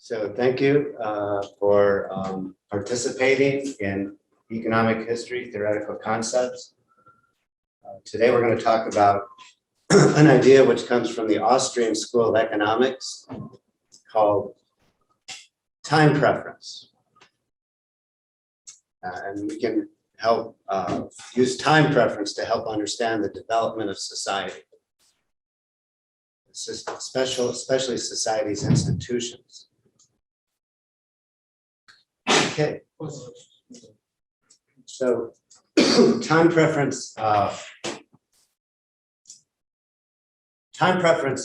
So thank you for participating in economic history, theoretical concepts. Today we're going to talk about an idea which comes from the Austrian School of Economics called time preference. And we can help use time preference to help understand the development of society, especially society's institutions. Okay, so time preference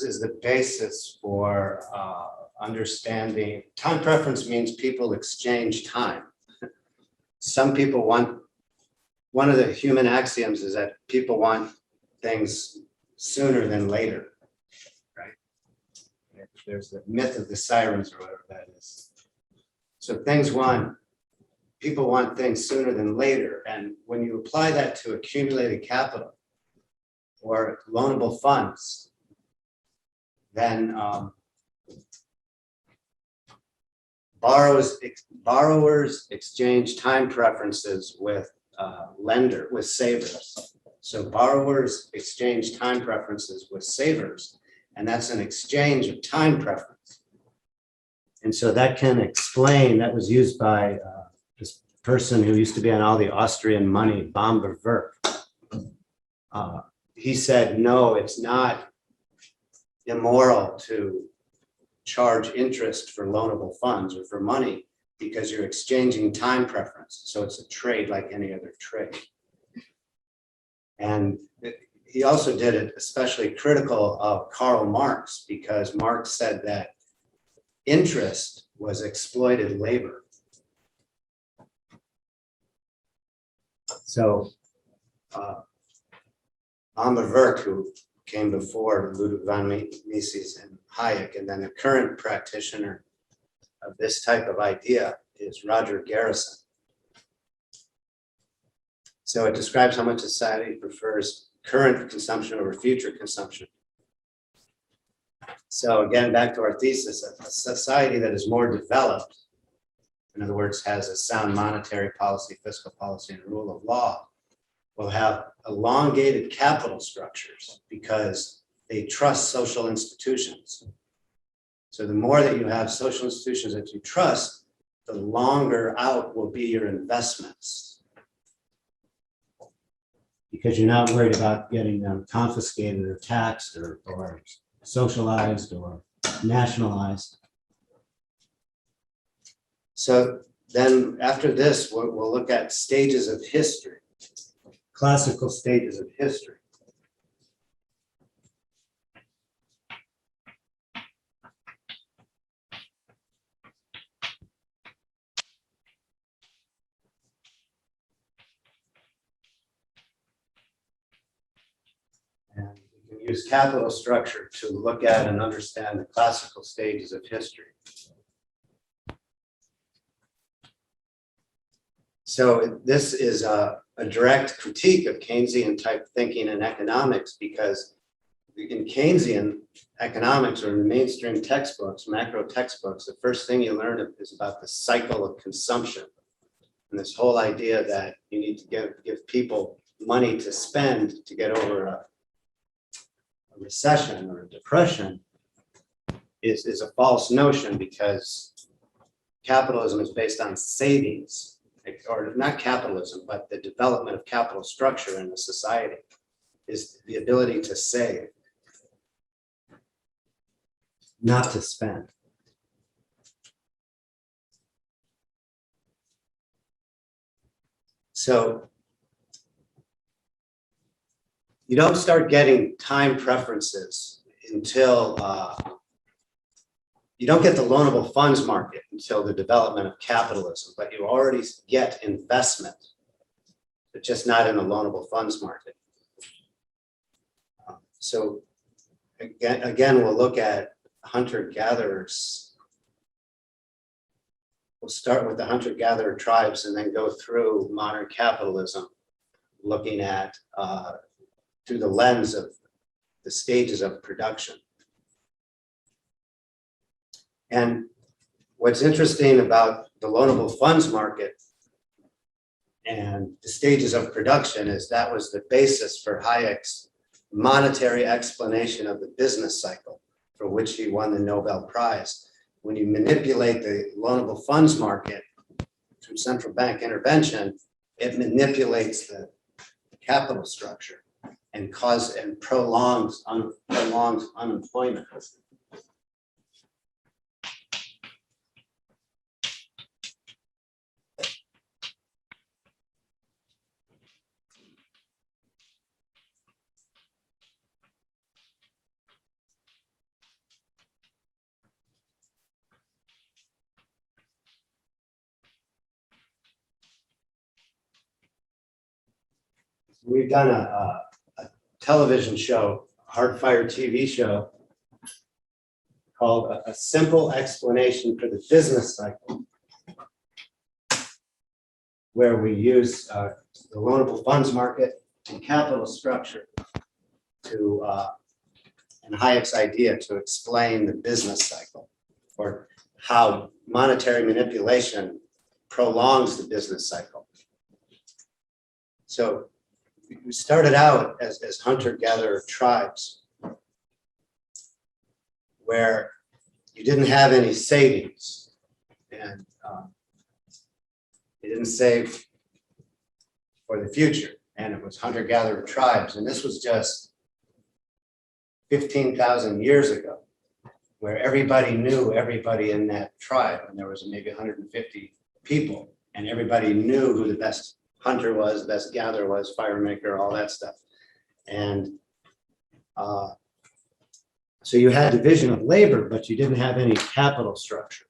is the basis for understanding. Time preference means people exchange time. Some people want, one of the human axioms is that people want things sooner than later, right? There's the myth of the sirens or whatever that is. So people want things sooner than later. And when you apply that to accumulated capital or loanable funds, then borrowers exchange time preferences with savers. So borrowers exchange time preferences with savers, and that's an exchange of time preference. And so that can explain, that was used by this person who used to be on all the Austrian money, Böhm-Bawerk. He said, no, it's not immoral to charge interest for loanable funds or for money because you're exchanging time preference. So it's a trade like any other trade. And he also did it especially critical of Karl Marx, because Marx said that interest was exploited labor. So Böhm-Bawerk, who came before Ludwig von Mises and Hayek, and then the current practitioner of this type of idea is Roger Garrison. So it describes how much society prefers current consumption over future consumption. So again, back to our thesis, a society that is more developed, in other words, has a sound monetary policy, fiscal policy, and rule of law, will have elongated capital structures because they trust social institutions. So the more that you have social institutions that you trust, the longer out will be your investments, because you're not worried about getting them confiscated or taxed or socialized or nationalized. So then after this, we'll look at stages of history, classical stages of history. And we can use capital structure to look at and understand the classical stages of history. So this is a direct critique of Keynesian type thinking in economics, because in Keynesian economics or in mainstream textbooks, macro textbooks, the first thing you learn is about the cycle of consumption. And this whole idea that you need to give people money to spend to get over a recession or a depression is a false notion, because capitalism is based on savings. Or not capitalism, but the development of capital structure in a society is the ability to save, not to spend. So you don't start getting time preferences until you don't get the loanable funds market until the development of capitalism, but you already get investment, but just not in the loanable funds market. So again, we'll look at hunter-gatherers. We'll start with the hunter-gatherer tribes and then go through modern capitalism, looking at through the lens of the stages of production. And what's interesting about the loanable funds market and the stages of production is that was the basis for Hayek's monetary explanation of the business cycle, for which he won the Nobel Prize. When you manipulate the loanable funds market through central bank intervention, it manipulates the capital structure and prolongs unemployment. We've done a television show, a Hardfire TV show, called A Simple Explanation for the Business Cycle, where we use the loanable funds market and capital structure to, and Hayek's idea to explain the business cycle, or how monetary manipulation prolongs the business cycle. So we started out as hunter-gatherer tribes where you didn't have any savings, and you didn't save for the future, and it was hunter-gatherer tribes. And this was just 15,000 years ago, where everybody knew everybody in that tribe, and there was maybe 150 people, and everybody knew who the best hunter was, best gatherer was, fire maker, all that stuff. And so you had division of labor, but you didn't have any capital structure.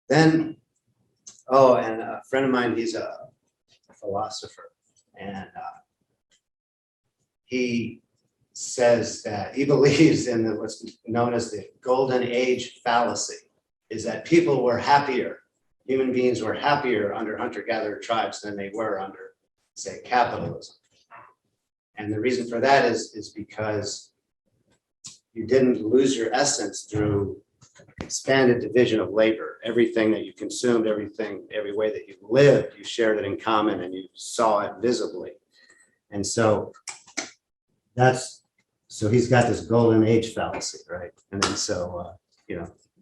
Then, oh, and a friend of mine, he's a philosopher, and he says that he believes in what's known as the golden age fallacy, is that people were happier. Human beings were happier under hunter-gatherer tribes than they were under, say, capitalism. And the reason for that is because you didn't lose your essence through expanded division of labor. Everything that you consumed, every way that you lived, you shared it in common and you saw it visibly. And so so he's got this golden age fallacy, right? And then so,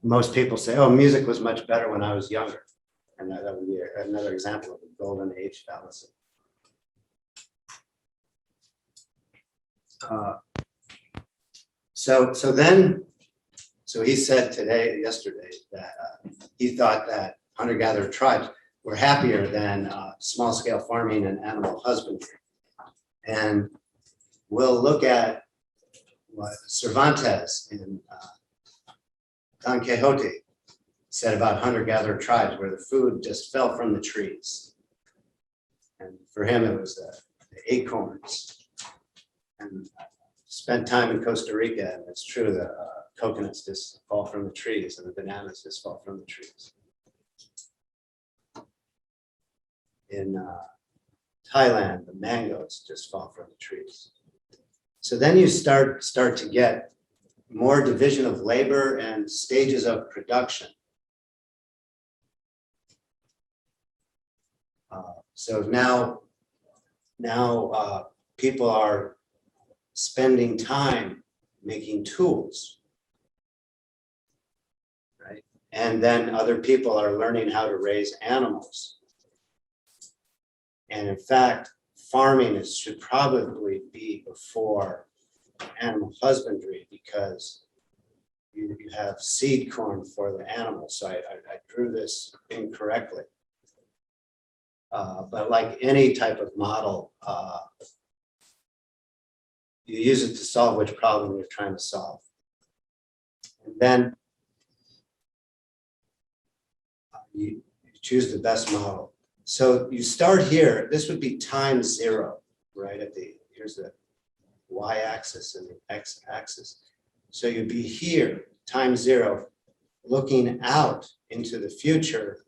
most people say, oh, music was much better when I was younger. And that would be another example of the golden age fallacy. So he said yesterday, that he thought that hunter-gatherer tribes were happier than small-scale farming and animal husbandry. And we'll look at what Cervantes in Don Quixote said about hunter-gatherer tribes, where the food just fell from the trees. And for him, it was the acorns. And spent time in Costa Rica, and it's true that coconuts just fall from the trees and the bananas just fall from the trees. In Thailand, the mangoes just fall from the trees. So then you start to get more division of labor and stages of production. So now people are spending time making tools, right? And then other people are learning how to raise animals. And in fact, farming should probably be before animal husbandry, because you have seed corn for the animals. So I drew this incorrectly. But like any type of model, you use it to solve which problem you're trying to solve. And then you choose the best model. So you start here, this would be time zero, right? Here's the y-axis and the x-axis. So you'd be here, time zero, looking out into the future,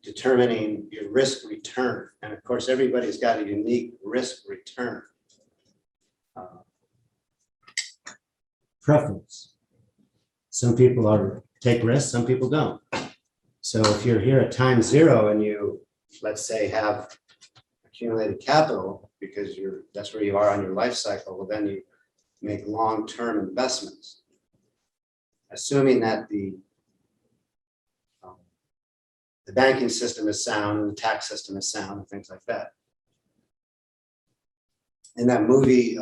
determining your risk return. And of course, everybody's got a unique risk return preference. Some people take risks, some people don't. So if you're here at time zero and you, let's say, have accumulated capital because that's where you are on your life cycle, well, then you make long-term investments, assuming that the banking system is sound and the tax system is sound and things like that. In that movie,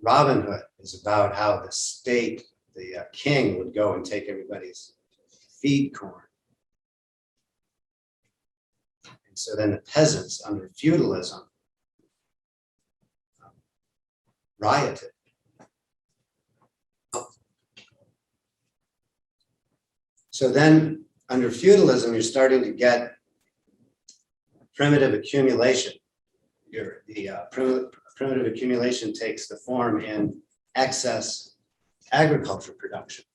Robin Hood is about how the state, the king would go and take everybody's feed corn. And so then the peasants under feudalism rioted. So then under feudalism, you're starting to get primitive accumulation. Primitive accumulation takes the form in excess agriculture production.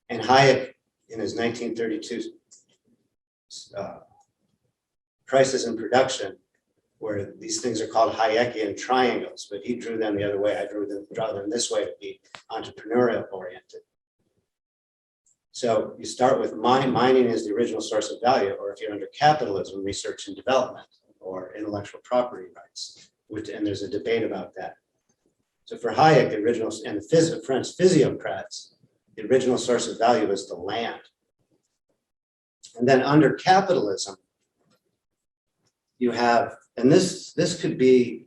And Hayek, in his 1932 Crisis in Production, where these things are called Hayekian triangles, but he drew them the other way. I draw them this way to be entrepreneurial oriented. So you start with mining is the original source of value, or if you're under capitalism, research and development, or intellectual property rights, and there's a debate about that. So for Hayek, the original, and the French physiocrats, the original source of value is the land. And then under capitalism, you have, and this could be,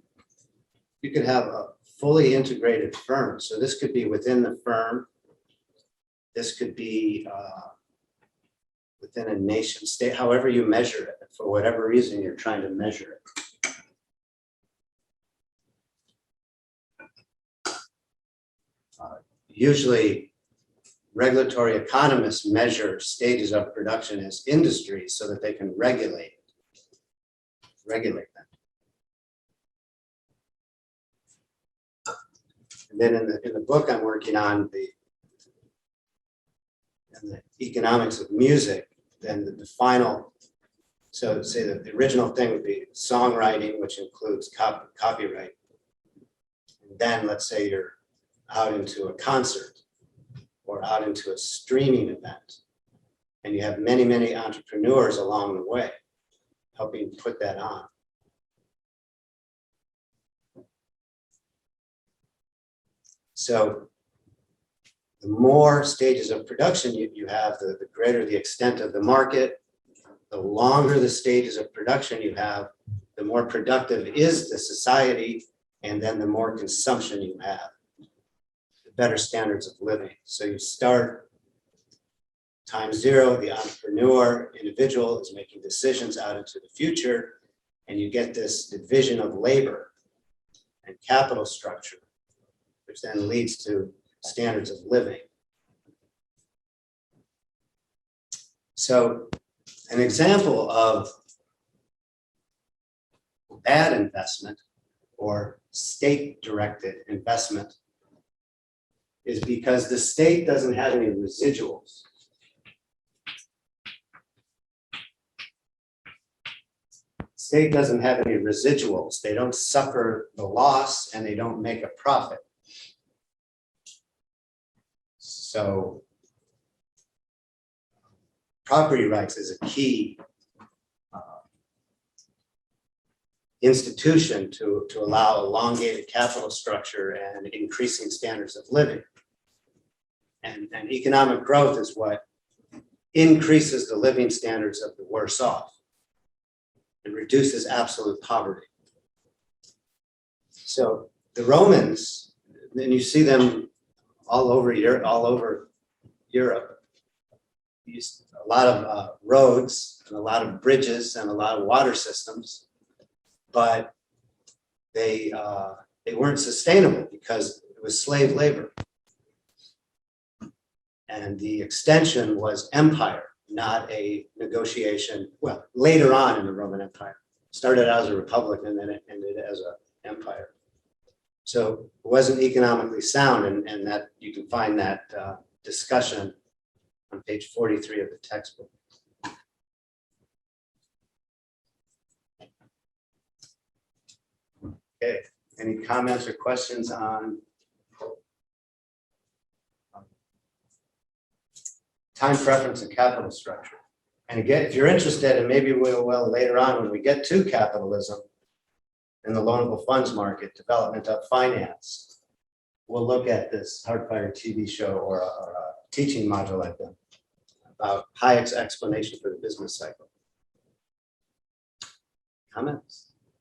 you could have a fully integrated firm. So this could be within the firm. This could be within a nation state, however you measure it, for whatever reason you're trying to measure it. Usually, regulatory economists measure stages of production as industries so that they can regulate them. And then in the book I'm working on, the economics of music, then the final, so say that the original thing would be songwriting, which includes copyright. And then let's say you're out into a concert or out into a streaming event, and you have many, many entrepreneurs along the way helping put that on. So the more stages of production you have, the greater the extent of the market. The longer the stages of production you have, the more productive is the society, and then the more consumption you have, the better standards of living. So you start time zero, the entrepreneur, individual is making decisions out into the future, and you get this division of labor and capital structure, which then leads to standards of living. So an example of bad investment or state-directed investment is because the state doesn't have any residuals. State doesn't have any residuals. They don't suffer the loss and they don't make a profit. So property rights is a key institution to allow elongated capital structure and increasing standards of living. And economic growth is what increases the living standards of the worse off and reduces absolute poverty. So the Romans, and you see them all over Europe, used a lot of roads and a lot of bridges and a lot of water systems, but they weren't sustainable because it was slave labor. And the extension was empire, not a negotiation. Well, later on in the Roman Empire, started out as a republic and then it ended as an empire. So it wasn't economically sound, and that you can find that discussion on page 43 of the textbook. Okay, Any comments or questions on time preference and capital structure? And again, if you're interested, and maybe we will later on when we get to capitalism in the loanable funds market, development of finance, we'll look at this Hardfire TV show or a teaching module like that about Hayek's explanation for the business cycle. Comments?